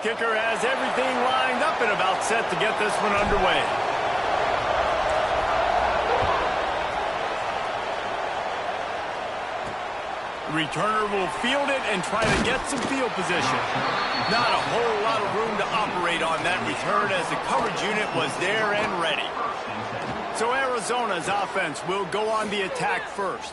kicker has everything lined up and about set to get this one underway. The returner will field it and try to get some field position. Not a whole lot of room to operate on that return as the coverage unit was there and ready. So Arizona's offense will go on the attack first.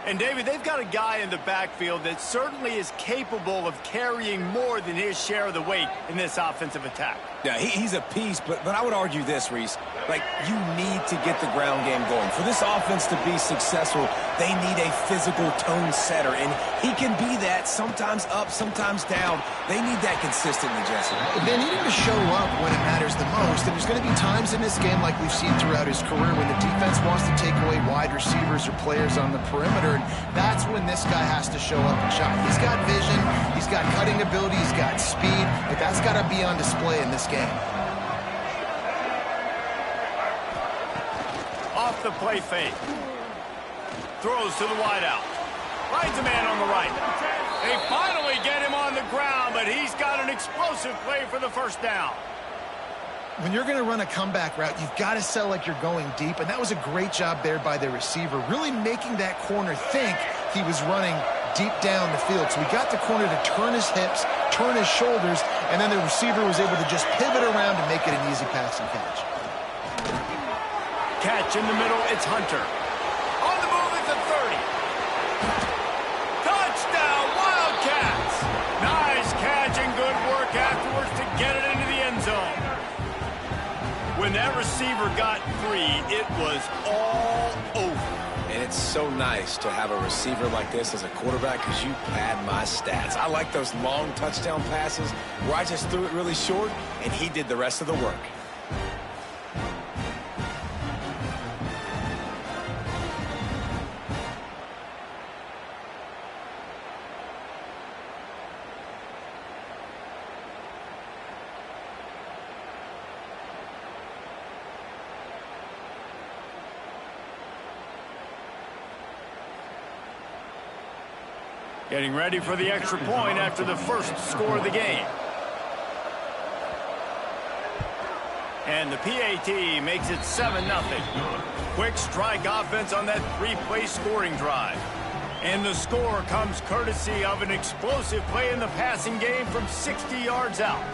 And, David, they've got a guy in the backfield that certainly is capable of carrying more than his share of the weight in this offensive attack. Yeah, he's a piece, but I would argue this, Reese. Like, you need to get the ground game going. For this offense to be successful, they need a physical tone setter, and he can be that, sometimes up, sometimes down. They need that consistently, Jesse. They need him to show up when it matters the most, and there's going to be times in this game like we've seen throughout his career when the defense wants to take away wide receivers or players on the perimeter, and that's when this guy has to show up and shine. He's got vision, he's got cutting ability, he's got speed, but that's got to be on display in this game. Off the play fake. Throws to the wideout. Finds a man on the right. They finally get him on the ground, but he's got an explosive play for the first down. When you're going to run a comeback route, you've got to sell like you're going deep, and that was a great job there by the receiver, really making that corner think he was running deep down the field. So he got the corner to turn his hips, turn his shoulders, and then the receiver was able to just pivot around and make it an easy pass and catch. Catch in the middle, it's Hunter. On the move at the 30. Touchdown, Wildcats! Nice catch and good work afterwards to get it into the end zone. When that receiver got free, it was all over. And it's so nice to have a receiver like this as a quarterback because you pad my stats. I like those long touchdown passes where I just threw it really short and he did the rest of the work. Getting ready for the extra point after the first score of the game. And the PAT makes it 7-0. Quick strike offense on that three-play scoring drive. And the score comes courtesy of an explosive play in the passing game from 60 yards out.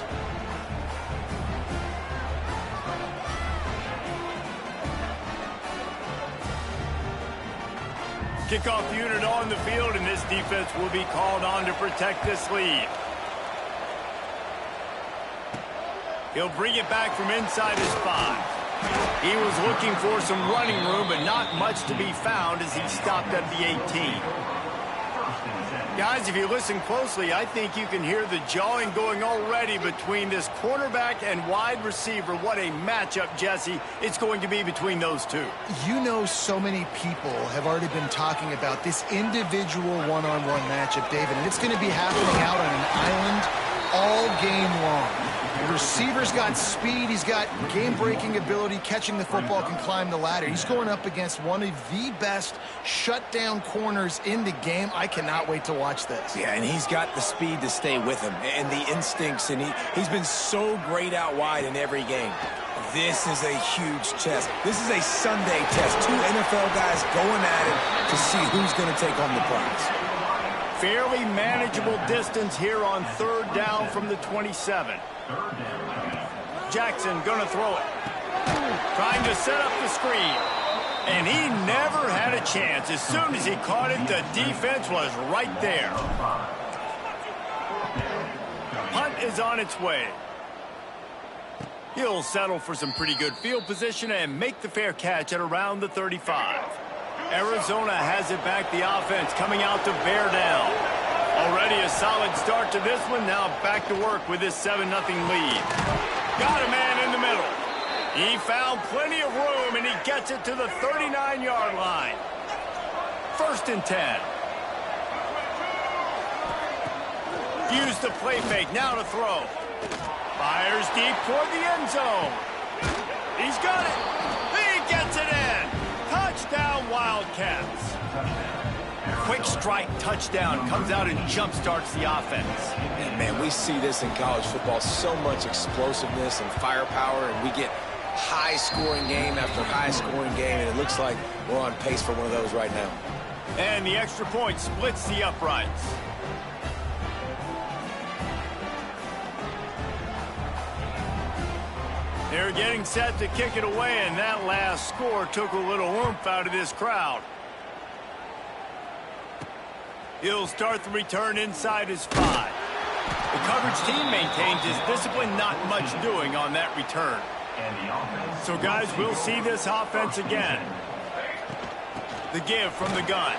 Kickoff unit on the field, and this defense will be called on to protect this lead. He'll bring it back from inside his 5. He was looking for some running room, but not much to be found as he stopped at the 18. Guys, if you listen closely, I think you can hear the jawing going already between this cornerback and wide receiver. What a matchup, Jesse, it's going to be between those two. You know, so many people have already been talking about this individual one-on-one matchup, David, and it's going to be happening out on an island all game long. The receiver's got speed, he's got game-breaking ability, catching the football, can climb the ladder. He's going up against one of the best shutdown corners in the game. I cannot wait to watch this. Yeah, and he's got the speed to stay with him and the instincts, and he's been so great out wide in every game. This is a huge test. This is a Sunday test. Two NFL guys going at it to see who's going to take home the prize. Fairly manageable distance here on third down from the 27. Jackson gonna throw it. Trying to set up the screen. And he never had a chance. As soon as he caught it, the defense was right there. Punt is on its way. He'll settle for some pretty good field position and make the fair catch at around the 35. Arizona has it back, the offense coming out to bear down. Already a solid start to this one. Now back to work with this 7-0 lead. Got a man in the middle. He found plenty of room, and he gets it to the 39-yard line. 1st and 10. Use the play fake, now to throw. Fires deep toward the end zone. He's got it. He gets it in. Touchdown, Wildcats. quick strike touchdown comes out and jump starts the offense. And man, we see this in college football, so much explosiveness and firepower, and we get high-scoring game after high-scoring game, and it looks like we're on pace for one of those right now. And the extra point splits the uprights. They're getting set to kick it away, and that last score took a little oomph out of this crowd. He'll start the return inside his 5. The coverage team maintains his discipline, not much doing on that return. So, guys, we'll see this offense again. The give from the gun.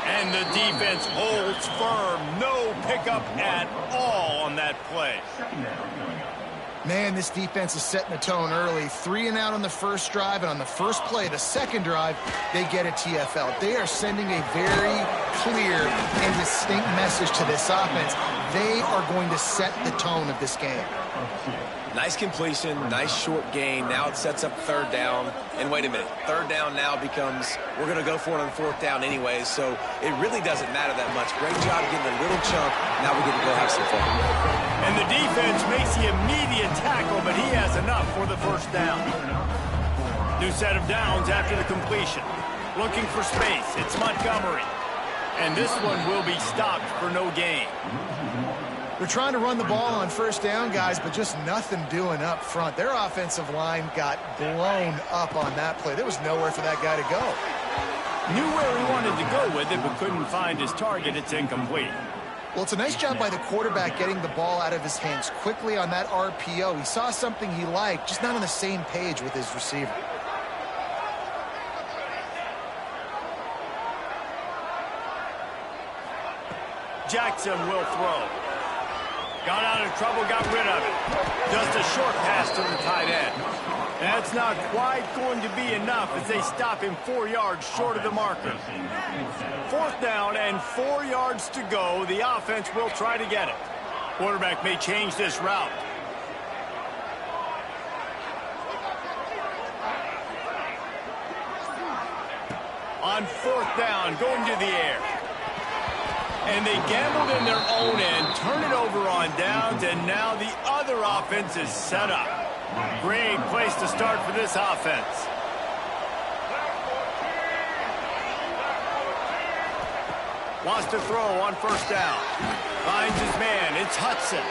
And the defense holds firm. No pickup at all on that play. Man, this defense is setting the tone early. 3 and out on the first drive, and on the first play, the second drive, they get a TFL. They are sending a very clear and distinct message to this offense. They are going to set the tone of this game. Nice completion, nice short gain. Now it sets up third down. And wait a minute, third down now becomes, we're going to go for it on fourth down anyways, so it really doesn't matter that much. Great job getting a little chunk. Now we get to go have some fun. And the defense makes the immediate tackle, but he has enough for the first down. New set of downs after the completion. Looking for space, it's Montgomery. And this one will be stopped for no gain. They're trying to run the ball on first down, guys, but just nothing doing up front. Their offensive line got blown up on that play. There was nowhere for that guy to go. Knew where he wanted to go with it, but couldn't find his target. It's incomplete. Well, it's a nice job by the quarterback getting the ball out of his hands quickly on that RPO. He saw something he liked, just not on the same page with his receiver. Jackson will throw. Got out of trouble, got rid of it. Just a short pass to the tight end. That's not quite going to be enough as they stop him 4 yards short of the marker. Fourth down and 4 yards to go. The offense will try to get it. Quarterback may change this route. On fourth down, going to the air. And they gambled in their own end, turn it over on downs, and now the other offense is set up. Great place to start for this offense. Wants to throw on first down. Finds his man. It's Hudson.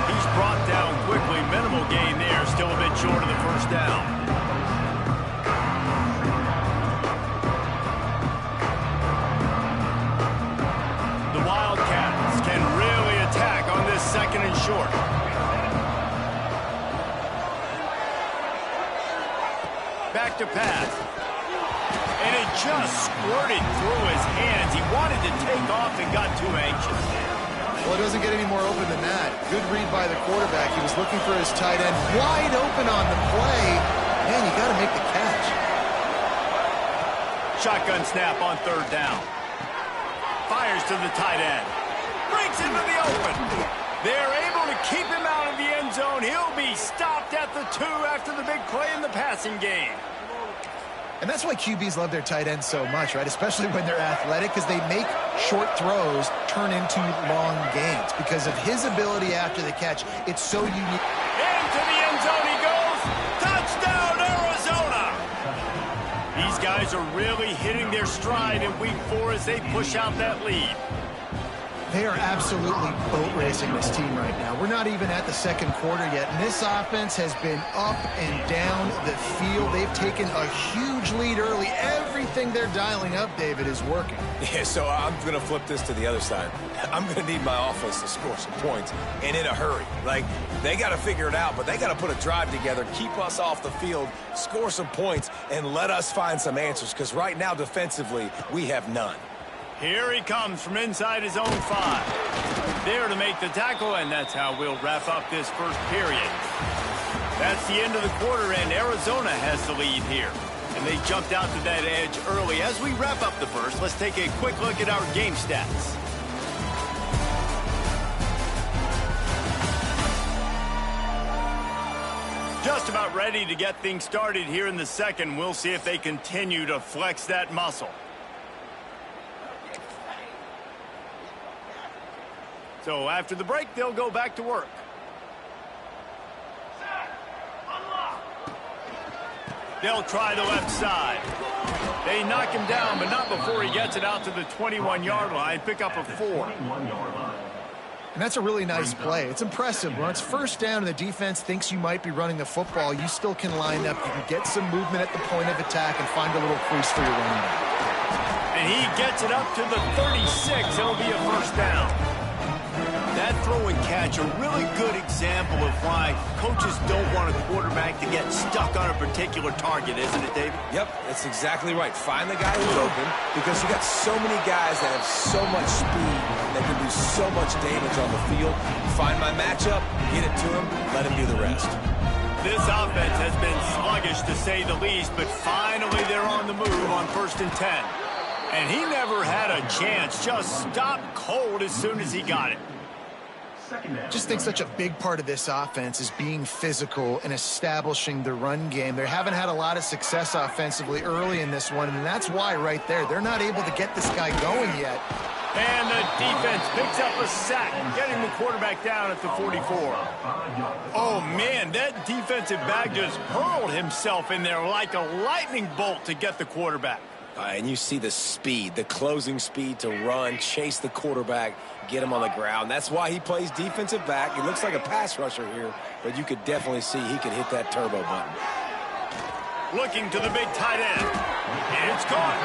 He's brought down quickly. Minimal gain there. Still a bit short of the first down. Wildcats can really attack on this second and short. Back to pass. And it just squirted through his hands. He wanted to take off and got too anxious. Well, it doesn't get any more open than that. Good read by the quarterback. He was looking for his tight end wide open on the play. Man, you got to make the catch. Shotgun snap on third down. Fires to the tight end. Breaks into the open. They're able to keep him out of the end zone. He'll be stopped at the 2 after the big play in the passing game. And that's why QBs love their tight ends so much, right? Especially when they're athletic, because they make short throws turn into long gains. Because of his ability after the catch, it's so unique. Into the end zone he goes. Touchdown, Arizona! These guys are really hitting their stride in week 4 as they push out that lead. They are absolutely boat racing this team right now. We're not even at the second quarter yet, and this offense has been up and down the field. They've taken a huge lead early. Everything they're dialing up, David, is working. Yeah, so I'm going to flip this to the other side. I'm going to need my offense to score some points, and in a hurry. Like, they got to figure it out, but they got to put a drive together, keep us off the field, score some points, and let us find some answers, because right now, defensively, we have none. Here he comes from inside his own 5. There to make the tackle, and that's how we'll wrap up this first period. That's the end of the quarter, and Arizona has the lead here. And they jumped out to that edge early. As we wrap up the first, let's take a quick look at our game stats. Just about ready to get things started here in the second. We'll see if they continue to flex that muscle. So after the break, they'll go back to work. They'll try the left side. They knock him down, but not before he gets it out to the 21-yard line. Pick up a 4. And that's a really nice play. It's impressive. When it's first down and the defense thinks you might be running the football, you still can line up. You can get some movement at the point of attack and find a little crease for your running back. And he gets it up to the 36. It'll be a first down. That throw and catch, a really good example of why coaches don't want a quarterback to get stuck on a particular target, isn't it, David? Yep, that's exactly right. Find the guy who's open, because you got so many guys that have so much speed that can do so much damage on the field. Find my matchup, get it to him, let him do the rest. This offense has been sluggish, to say the least, but finally they're on the move on 1st and 10. And he never had a chance, just stopped cold as soon as he got it. Just think such a big part of this offense is being physical and establishing the run game. They haven't had a lot of success offensively early in this one, and that's why right there, they're not able to get this guy going yet. And the defense picks up a sack, getting the quarterback down at the 44. Oh, man, that defensive back just hurled himself in there like a lightning bolt to get the quarterback. And you see the speed, the closing speed to run, chase the quarterback, get him on the ground. That's why he plays defensive back. He looks like a pass rusher here, but you could definitely see he could hit that turbo button. Looking to the big tight end. It's caught.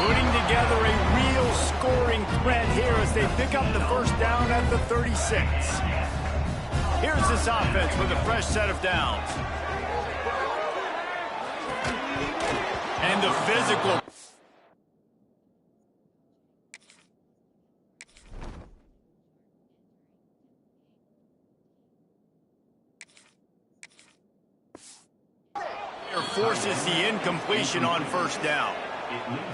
Putting together a real scoring threat here as they pick up the first down at the 36. Here's this offense with a fresh set of downs. And the physical. Forces the incompletion on first down.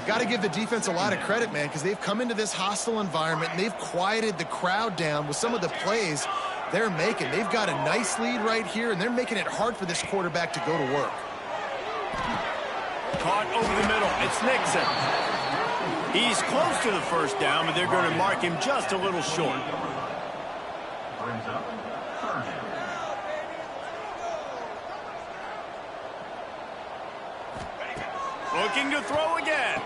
Got to give the defense a lot of credit, man, because they've come into this hostile environment and they've quieted the crowd down with some of the plays they're making. They've got a nice lead right here, and they're making it hard for this quarterback to go to work. Caught over the middle. It's Nixon. He's close to the first down, but they're going to mark him just a little short. Looking to throw again.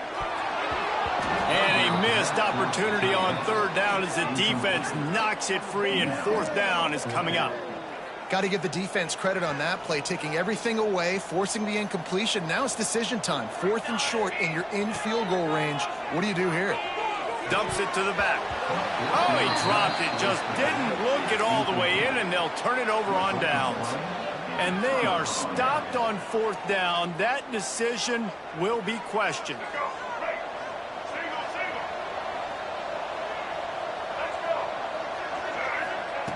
And a missed opportunity on 3rd down as the defense knocks it free, and 4th down is coming up. Got to give the defense credit on that play, taking everything away, forcing the incompletion. Now it's decision time. 4th and short, and you're in field goal range. What do you do here? Dumps it to the back. Oh, he dropped it. Just didn't look it all the way in, and they'll turn it over on downs. And they are stopped on 4th down. That decision will be questioned.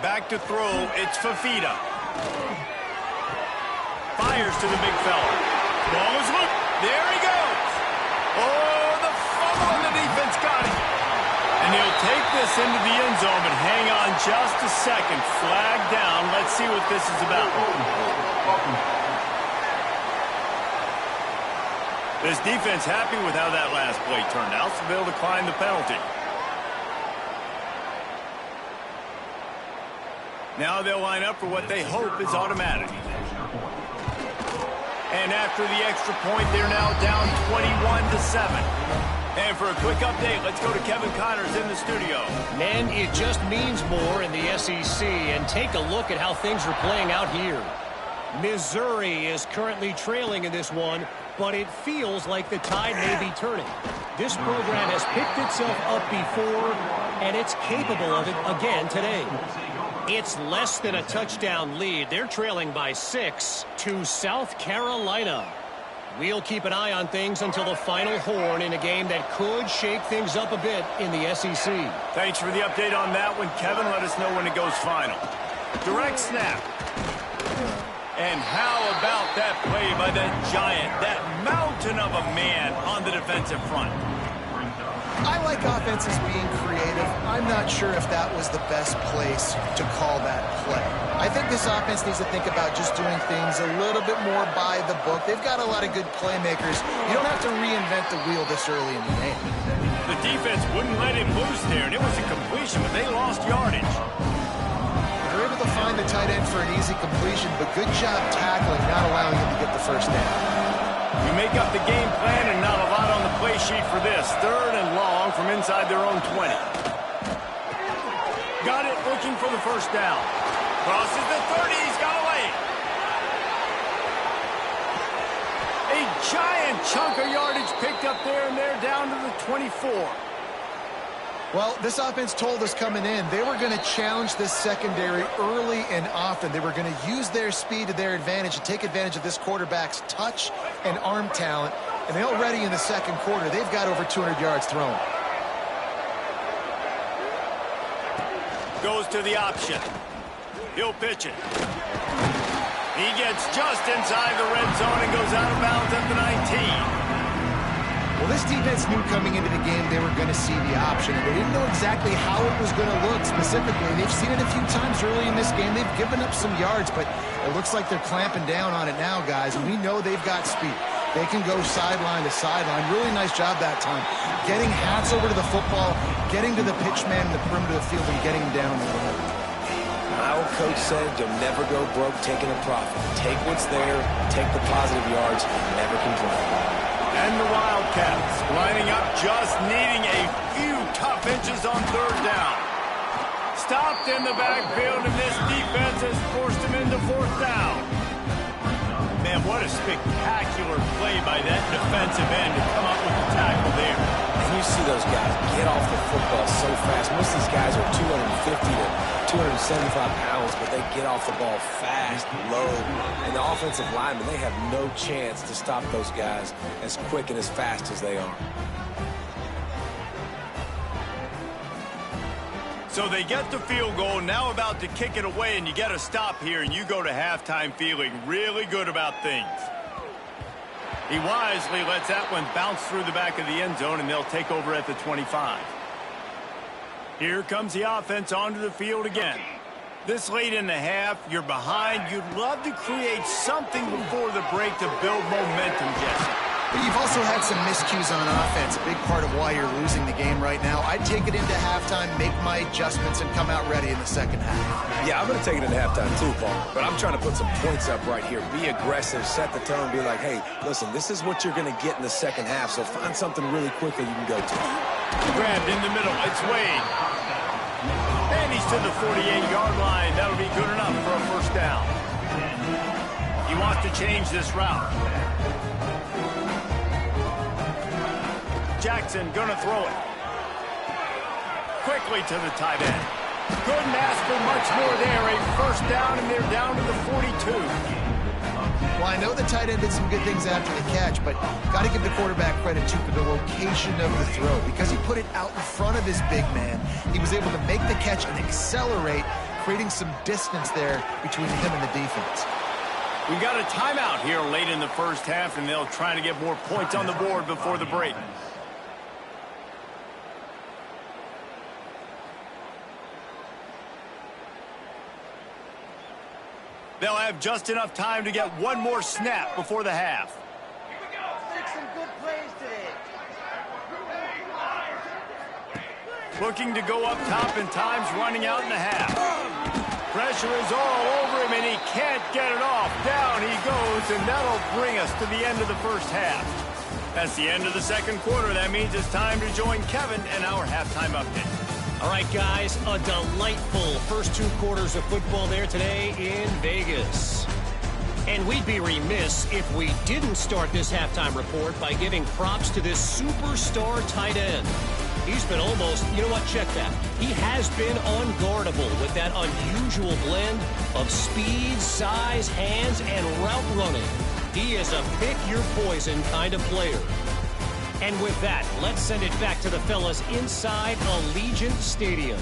Back to throw. It's Fafita. Fires to the big fella. Ball is loose. There he goes. Oh, the fumble, and the defense got it. And he'll take this into the end zone, but hang on just a second. Flag down. Let's see what this is about. This defense happy with how that last play turned out, so they'll decline the penalty. Now they'll line up for what they hope is automatic. And after the extra point, they're now down 21-7. And for a quick update, let's go to Kevin Connors in the studio. Man, it just means more in the SEC. And take a look at how things are playing out here. Missouri is currently trailing in this one, but it feels like the tide may be turning. This program has picked itself up before, and it's capable of it again today. It's less than a touchdown lead. They're trailing by 6 to South Carolina. We'll keep an eye on things until the final horn in a game that could shake things up a bit in the SEC. Thanks for the update on that one, Kevin. Let us know when it goes final. Direct snap. And how about that play by that giant, that mountain of a man on the defensive front? I like offenses being creative. I'm not sure if that was the best place to call that play. I think this offense needs to think about just doing things a little bit more by the book. They've got a lot of good playmakers. You don't have to reinvent the wheel this early in the game. The defense wouldn't let him loose there, and it was a completion, but they lost yardage. They're able to find the tight end for an easy completion, but good job tackling, not allowing him to get the first down. You make up the game plan and not a lot on the play sheet for this. 3rd and long from inside their own 20. Got it, looking for the first down. Crosses the 30, he's got away. A giant chunk of yardage picked up there, and they're down to the 24. Well, this offense told us coming in they were going to challenge this secondary early and often. They were going to use their speed to their advantage and take advantage of this quarterback's touch and arm talent. And they already in the second quarter, they've got over 200 yards thrown. Goes to the option. He'll pitch it. He gets just inside the red zone and goes out of bounds at the 19. Well, this defense knew coming into the game they were going to see the option. They didn't know exactly how it was going to look specifically. They've seen it a few times early in this game. They've given up some yards, but it looks like they're clamping down on it now, guys. And we know they've got speed. They can go sideline to sideline. Really nice job that time. Getting hats over to the football, getting to the pitch man in the perimeter of the field, and getting him down the road. My old coach said you'll never go broke taking a profit. Take what's there, take the positive yards, never complain. And the Wildcats lining up, just needing a few tough inches on 3rd down. Stopped in the backfield, and this defense has forced him into 4th down. Man, what a spectacular play by that defensive end to come up with the tackle there. And you see those guys get off the football so fast. Most of these guys are 250 to 275 pounds, but they get off the ball fast, low. And the offensive linemen, they have no chance to stop those guys as quick and as fast as they are. So they get the field goal, now about to kick it away, and you get a stop here, and you go to halftime feeling really good about things. He wisely lets that one bounce through the back of the end zone, and they'll take over at the 25. Here comes the offense onto the field again. This late in the half, you're behind. You'd love to create something before the break to build momentum, Jesse. But you've also had some miscues on offense, a big part of why you're losing the game right now. I'd take it into halftime, make my adjustments, and come out ready in the second half. Yeah, I'm going to take it into halftime too, Paul. But I'm trying to put some points up right here. Be aggressive, set the tone, be like, hey, listen, this is what you're going to get in the second half, so find something really quickly you can go to. Grabbed in the middle. It's Wade. And he's to the 48-yard line. That'll be good enough for a first down. He wants to change this route. Jackson gonna throw it. Quickly to the tight end. Couldn't ask for much more there. A first down, and they're down to the 42. Well, I know the tight end did some good things after the catch, but got to give the quarterback credit, too, for the location of the throw. Because he put it out in front of his big man, he was able to make the catch and accelerate, creating some distance there between him and the defense. We got a timeout here late in the first half, and they'll try to get more points on the board before the break. They'll have just enough time to get one more snap before the half. Here we go. Make some good plays today. Looking to go up top, and time's running out in the half. Pressure is all over him, and he can't get it off. Down he goes, and that'll bring us to the end of the first half. That's the end of the second quarter. That means it's time to join Kevin and our halftime update. All right, guys, a delightful first 2 quarters of football there today in Vegas. And we'd be remiss if we didn't start this halftime report by giving props to this superstar tight end. He's been almost, you know what, check that. He has been unguardable with that unusual blend of speed, size, hands, and route running. He is a pick-your-poison kind of player. And with that, let's send it back to the fellas inside Allegiant Stadium.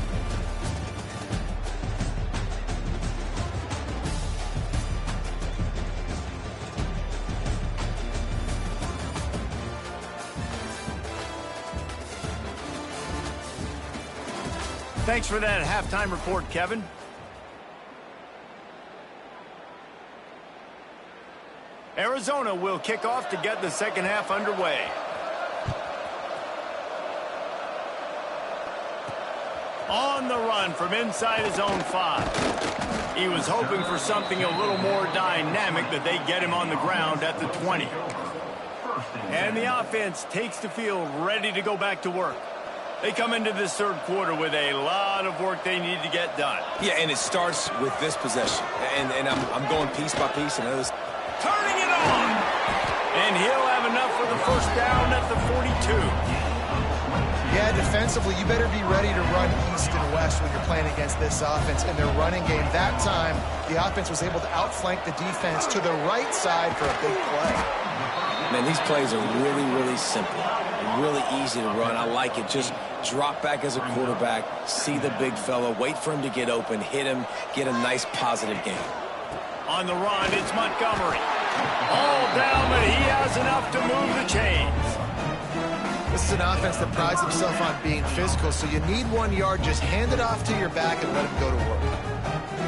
Thanks for that halftime report, Kevin. Arizona will kick off to get the second half underway. On the run from inside his own 5. He was hoping for something a little more dynamic, but they get him on the ground at the 20. And the offense takes the field ready to go back to work. They come into this third quarter with a lot of work they need to get done. Yeah, and it starts with this possession. And I'm going piece by piece. And others. Turning it on! And he'll have enough for the first down at the 42. Yeah, defensively, you better be ready to run east and west when you're playing against this offense and their running game. That time, the offense was able to outflank the defense to the right side for a big play. Man, these plays are really, really simple. Really easy to run. I like it. Just drop back as a quarterback, see the big fella, wait for him to get open, hit him, get a nice positive game. On the run, it's Montgomery. All down, but he has enough to move the chains. This is an offense that prides himself on being physical, so you need 1 yard. Just hand it off to your back and let him go to work.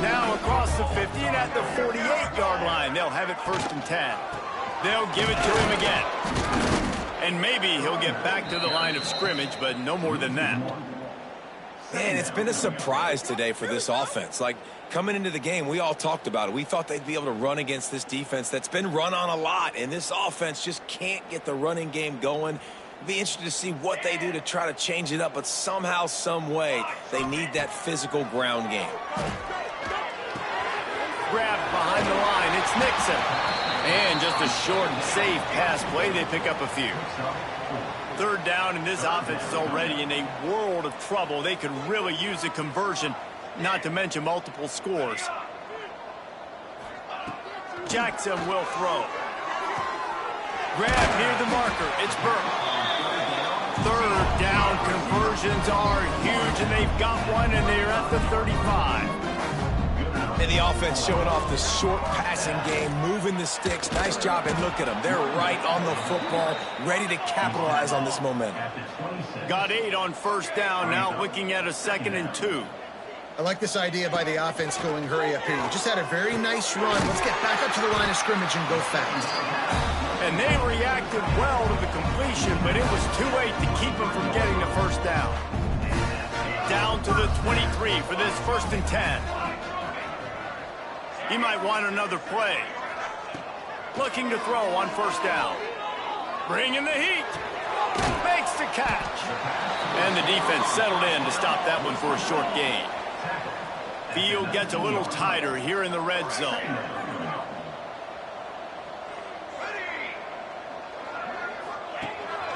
Now across the 50 and at the 48-yard line. They'll have it 1st and 10. They'll give it to him again. And maybe he'll get back to the line of scrimmage, but no more than that. Man, it's been a surprise today for this offense. Like, coming into the game, we all talked about it. We thought they'd be able to run against this defense that's been run on a lot, and this offense just can't get the running game going. Be interested to see what they do to try to change it up, but somehow, some way, they need that physical ground game. Grabbed behind the line, it's Nixon. And just a short and safe pass play, they pick up a few. 3rd down, and this offense is already in a world of trouble. They could really use a conversion, not to mention multiple scores. Jackson will throw. Grab near the marker, it's Burke. 3rd down, conversions are huge, and they've got one, and they're at the 35. And the offense showing off the short passing game, moving the sticks. Nice job, and look at them. They're right on the football, ready to capitalize on this momentum. Got 8 on 1st down, now looking at a 2nd and 2. I like this idea by the offense going hurry up here. You just had a very nice run. Let's get back up to the line of scrimmage and go fast. And they reacted well to the completion, but it was too late to keep them from getting the 1st down. Down to the 23 for this 1st and 10. He might want another play. Looking to throw on 1st down. Bringing the heat. Makes the catch. And the defense settled in to stop that one for a short gain. Field gets a little tighter here in the red zone.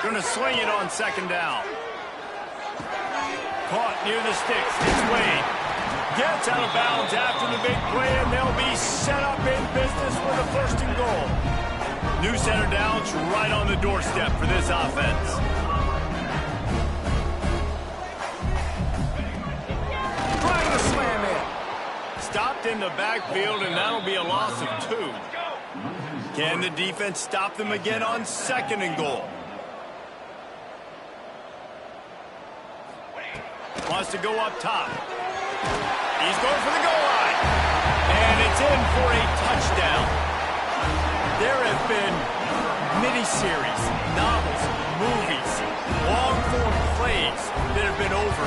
Going to swing it on 2nd down. Caught near the sticks. It's Wade. Gets out of bounds after the big play, and they'll be set up in business with a 1st and goal. New center downs right on the doorstep for this offense. Trying to slam in. Stopped in the backfield, and that'll be a loss of 2. Can the defense stop them again on 2nd and goal? Wants to go up top. He's going for the goal line. And it's in for a touchdown. There have been miniseries, novels, movies, long-form plays that have been over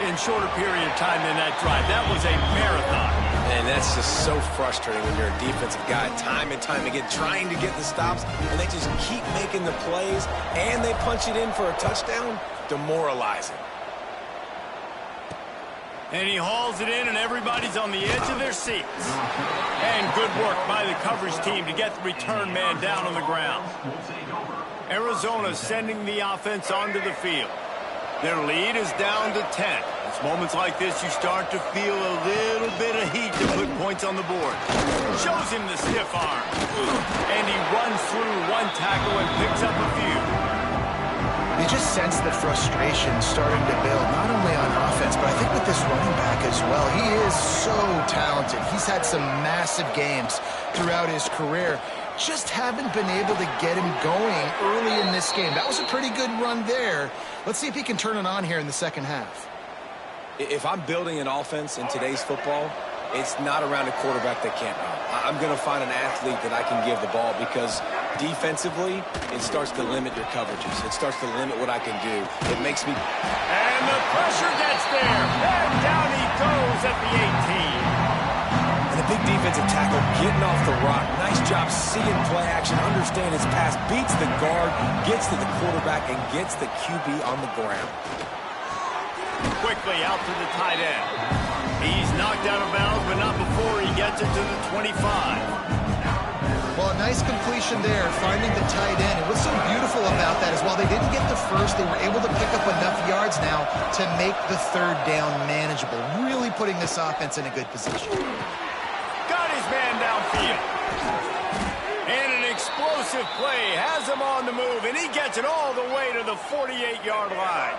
in shorter period of time than that drive. That was a marathon. And that's just so frustrating when you're a defensive guy, time and time again, trying to get the stops, and they just keep making the plays, and they punch it in for a touchdown. Demoralizing. And he hauls it in, and everybody's on the edge of their seats. And good work by the coverage team to get the return man down on the ground. Arizona sending the offense onto the field. Their lead is down to 10. It's moments like this you start to feel a little bit of heat to put points on the board. Shows him the stiff arm. And he runs through one tackle and picks up a few. You just sense the frustration starting to build, not only on offense, but I think with this running back as well. He is so talented. He's had some massive games throughout his career. Just haven't been able to get him going early in this game. That was a pretty good run there. Let's see if he can turn it on here in the 2nd half. If I'm building an offense in today's football, it's not around a quarterback that can't run. I'm going to find an athlete that I can give the ball because defensively, it starts to limit your coverages. It starts to limit what I can do. It makes me... And the pressure gets there. And down he goes at the 18. And a big defensive tackle getting off the rock. Nice job seeing play action, understand his pass, beats the guard, gets to the quarterback, and gets the QB on the ground. Quickly out to the tight end. He's knocked out of bounds, but not before he gets it to the 25. Well, a nice completion there, finding the tight end. And what's so beautiful about that is while they didn't get the first, they were able to pick up enough yards now to make the third down manageable, really putting this offense in a good position. Got his man downfield. And an explosive play has him on the move, and he gets it all the way to the 48-yard line.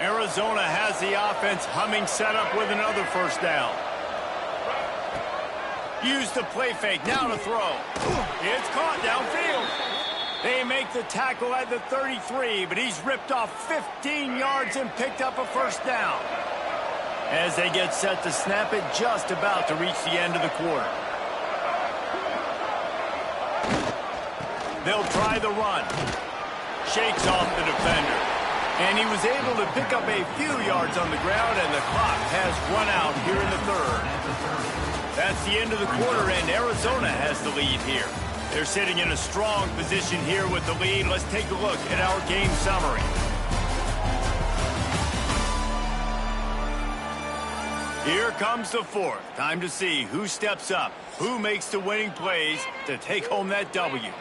Arizona has the offense humming, set up with another first down. Use the play fake, now to throw. It's caught downfield. They make the tackle at the 33, but he's ripped off 15 yards and picked up a first down. As they get set to snap it, just about to reach the end of the quarter. They'll try the run. Shakes off the defender. And he was able to pick up a few yards on the ground, and the clock has run out here in the third. That's the end of the quarter, and Arizona has the lead here. They're sitting in a strong position here with the lead. Let's take a look at our game summary. Here comes the fourth. Time to see who steps up, who makes the winning plays to take home that W.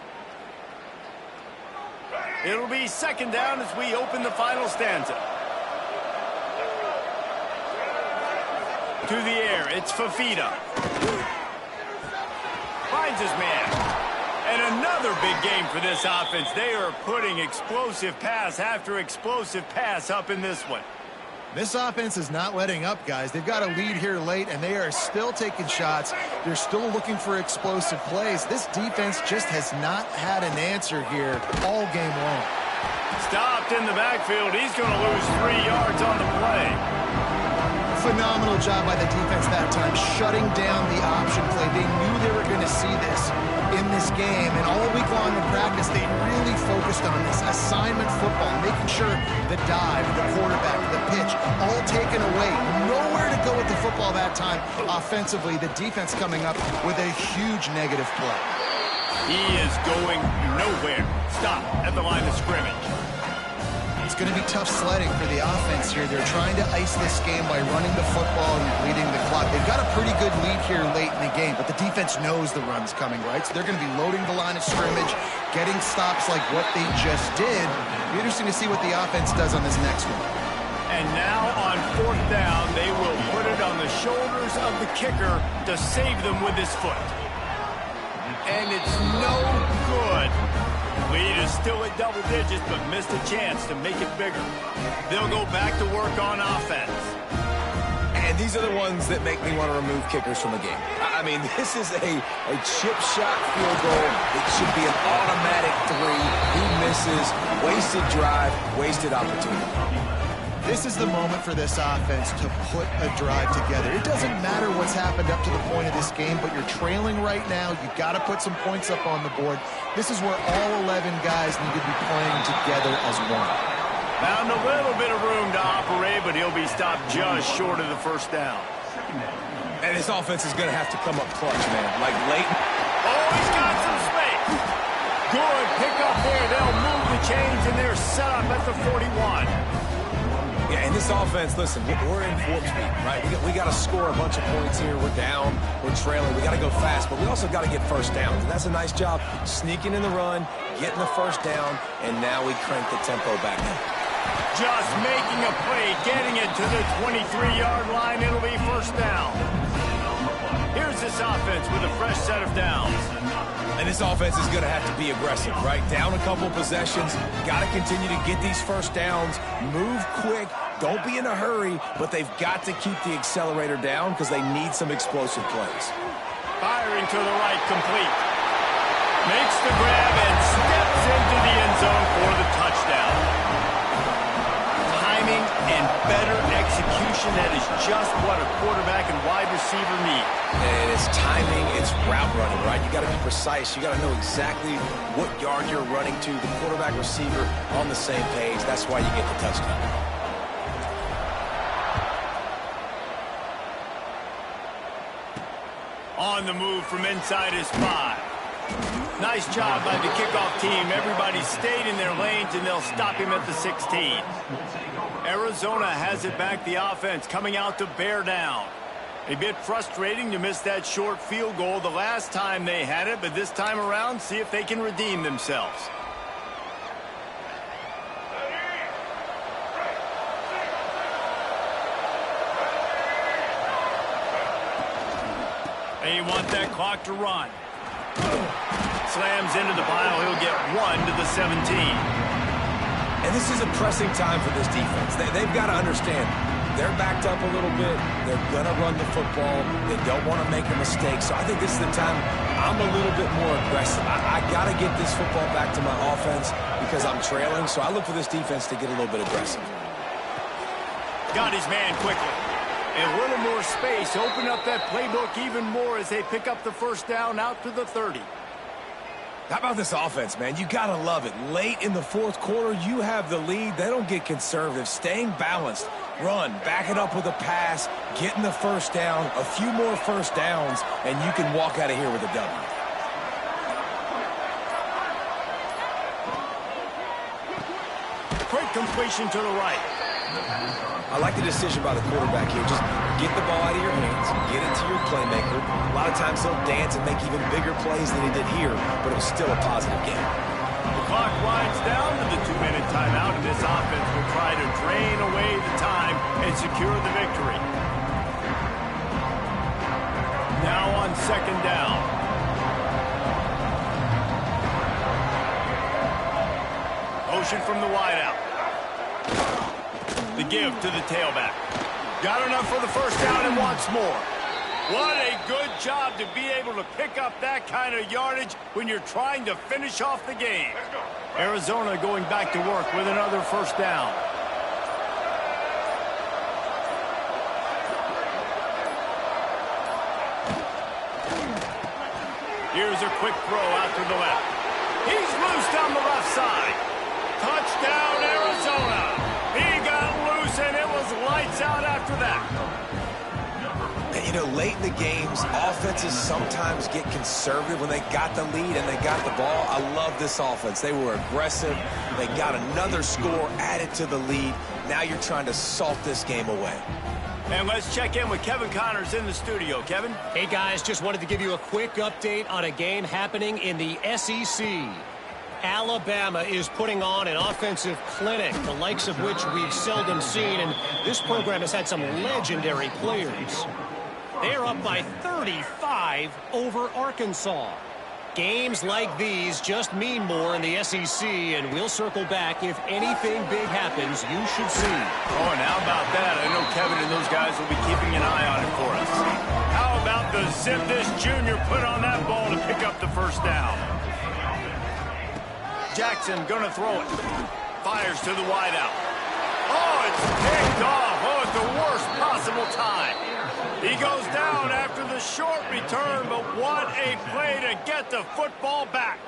It'll be second down as we open the final stanza. To the air, it's Fafita. Finds his man. And another big game for this offense. They are putting explosive pass after explosive pass up in this one. This offense is not letting up, guys. They've got a lead here late, and they are still taking shots. They're still looking for explosive plays. This defense just has not had an answer here all game long. Stopped in the backfield. He's going to lose 3 yards on the play. Phenomenal job by the defense that time, shutting down the option play. They knew they were going to see this in this game, and all week long in practice, they really focused on this assignment football, making sure the dive, the quarterback, the pitch, all taken away. Nowhere to go with the football that time. Offensively, the defense coming up with a huge negative play. He is going nowhere. Stop at the line of scrimmage. It's going to be tough sledding for the offense here. They're trying to ice this game by running the football and bleeding the clock. They've got a pretty good lead here late in the game, but the defense knows the run's coming, right? So they're going to be loading the line of scrimmage, getting stops like what they just did. It'll be interesting to see what the offense does on this next one. And now on fourth down, they will put it on the shoulders of the kicker to save them with his foot. And it's no good. Lead is still at double digits, but missed a chance to make it bigger. They'll go back to work on offense. And these are the ones that make me want to remove kickers from the game. I mean, this is a chip shot field goal. It should be an automatic 3. He misses. Wasted drive, wasted opportunity. This is the moment for this offense to put a drive together. It doesn't matter what's happened up to the point of this game, but you're trailing right now. You've got to put some points up on the board. This is where all 11 guys need to be playing together as one. Found a little bit of room to operate, but he'll be stopped just short of the first down. And this offense is going to have to come up clutch, man. Like late. Oh, he's got some space. Good pickup there. They'll move the chains, and they're set up at the 41. Yeah, and this offense, listen, we're in warp speed, right? We got to score a bunch of points here. We're down. We're trailing. We got to go fast, but we also got to get first downs. And that's a nice job sneaking in the run, getting the first down, and now we crank the tempo back up. Just making a play, getting it to the 23-yard line. It'll be first down. Here's this offense with a fresh set of downs. And this offense is going to have to be aggressive, right? Down a couple possessions. Got to continue to get these first downs. Move quick. Don't be in a hurry, but they've got to keep the accelerator down because they need some explosive plays. Firing to the right, complete. Makes the grab and steps into the end zone for the touchdown. Timing and better execution. That is just what a quarterback and wide receiver need. And it's timing, it's route running, right? You got to be precise. You got to know exactly what yard you're running to. The quarterback, receiver on the same page. That's why you get the touchdown. On the move from inside his 5. Nice job by the kickoff team. Everybody stayed in their lanes, and they'll stop him at the 16. Arizona has it back, the offense coming out to bear down. A bit frustrating to miss that short field goal the last time they had it, but this time around, see if they can redeem themselves. They want that clock to run. Slams into the pile. He'll get 1 to the 17. And this is a pressing time for this defense. They've got to understand, they're backed up a little bit. They're going to run the football. They don't want to make a mistake. So I think this is the time I'm a little bit more aggressive. I got to get this football back to my offense because I'm trailing. So I look for this defense to get a little bit aggressive. Got his man quickly. A little more space. Open up that playbook even more as they pick up the first down out to the 30. How about this offense, man? You got to love it. Late in the fourth quarter, you have the lead. They don't get conservative. Staying balanced. Run. Back it up with a pass. Getting the first down. A few more first downs, and you can walk out of here with a W. Quick completion to the right. I like the decision by the quarterback here. Just get the ball out of your hands, get it to your playmaker. A lot of times he'll dance and make even bigger plays than he did here, but it was still a positive game. The clock winds down to the 2-minute timeout, and this offense will try to drain away the time and secure the victory. Now on second down. Motion from the wideout. The give to the tailback. Got enough for the first down and wants more. What a good job to be able to pick up that kind of yardage when you're trying to finish off the game. Arizona going back to work with another first down. Here's a quick throw out to the left. He's loose down the left side. Touchdown, Arizona. He got loose, and it was lights out after that. And, you know, late in the games, offenses sometimes get conservative when they got the lead and they got the ball. I love this offense. They were aggressive. They got another score added to the lead. Now you're trying to salt this game away. And let's check in with Kevin Connors in the studio. Kevin? Hey, guys, just wanted to give you a quick update on a game happening in the SEC. Alabama is putting on an offensive clinic, the likes of which we've seldom seen, and this program has had some legendary players. They're up by 35 over Arkansas. Games like these just mean more in the SEC, and we'll circle back. If anything big happens, you should see. Oh, and how about that? I know Kevin and those guys will be keeping an eye on it for us. How about the zip this junior put on that ball to pick up the first down? Jackson gonna throw it. Fires to the wideout. Oh, it's picked off. Oh, at the worst possible time. He goes down after the short return, but what a play to get the football back.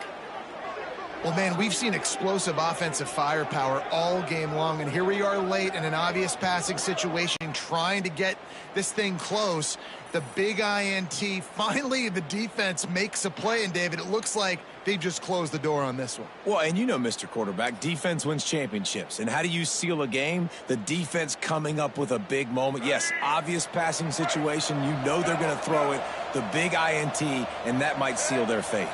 Well, man, we've seen explosive offensive firepower all game long, and here we are late in an obvious passing situation trying to get this thing close. The big INT, finally the defense makes a play, and David, it looks like they just closed the door on this one. Well, and you know, Mr. Quarterback, defense wins championships. And how do you seal a game? The defense coming up with a big moment. Yes, obvious passing situation. You know they're going to throw it. The big INT, and that might seal their fate.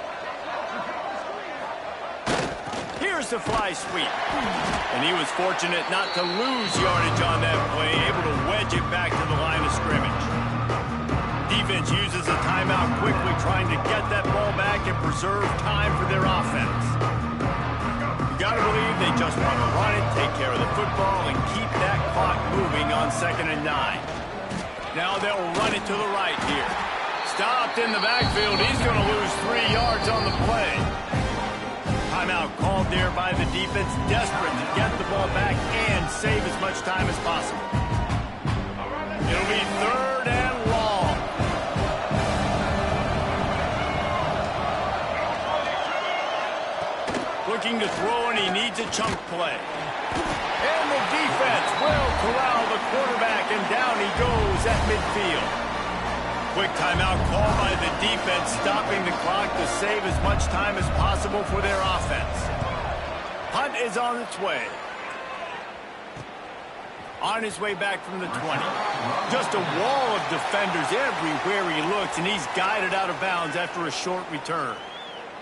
Here's the fly sweep. And he was fortunate not to lose yardage on that play, able to wedge it back to the line of scrimmage. Defense uses a timeout quickly, trying to get that ball back and preserve time for their offense. You gotta believe they just want to run it, take care of the football, and keep that clock moving on 2nd and 9. Now they'll run it to the right here. Stopped in the backfield. He's going to lose 3 yards on the play. Timeout called there by the defense, desperate to get the ball back and save as much time as possible. It'll be 3rd and long. Looking to throw, and he needs a chunk play. And the defense will corral the quarterback, and down he goes at midfield. Quick timeout call by the defense, stopping the clock to save as much time as possible for their offense. Punt is on its way. On his way back from the 20. Just a wall of defenders everywhere he looks, and he's guided out of bounds after a short return.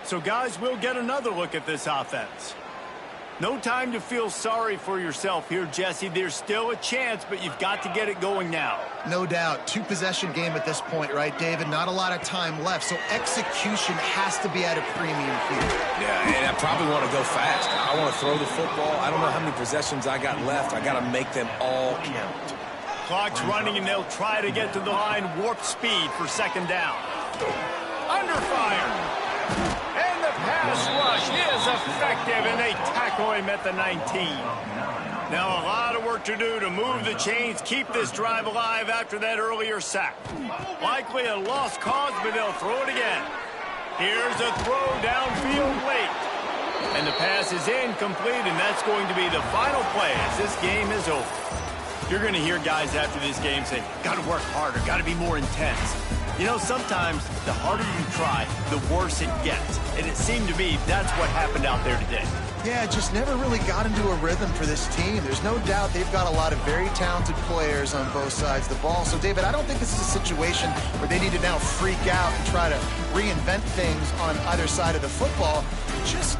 So, guys, we'll get another look at this offense. No time to feel sorry for yourself here, Jesse. There's still a chance, but you've got to get it going now. No doubt. 2-possession game at this point, right, David? Not a lot of time left, so execution has to be at a premium here. Yeah, and I probably want to go fast. I want to throw the football. I don't know how many possessions I got left. I got to make them all count. Clock's running, and they'll try to get to the line. Warp speed for 2nd down. Under fire. And the pass rush is effective, and they tackle him at the 19. Now a lot of work to do to move the chains, keep this drive alive after that earlier sack. Likely a lost cause, but they'll throw it again. Here's a throw downfield late. And the pass is incomplete, and that's going to be the final play as this game is over. You're going to hear guys after this game say, got to work harder, got to be more intense. You know, sometimes the harder you try, the worse it gets. And it seemed to me that's what happened out there today. Yeah, just never really got into a rhythm for this team. There's no doubt they've got a lot of very talented players on both sides of the ball. So, David, I don't think this is a situation where they need to now freak out and try to reinvent things on either side of the football. Just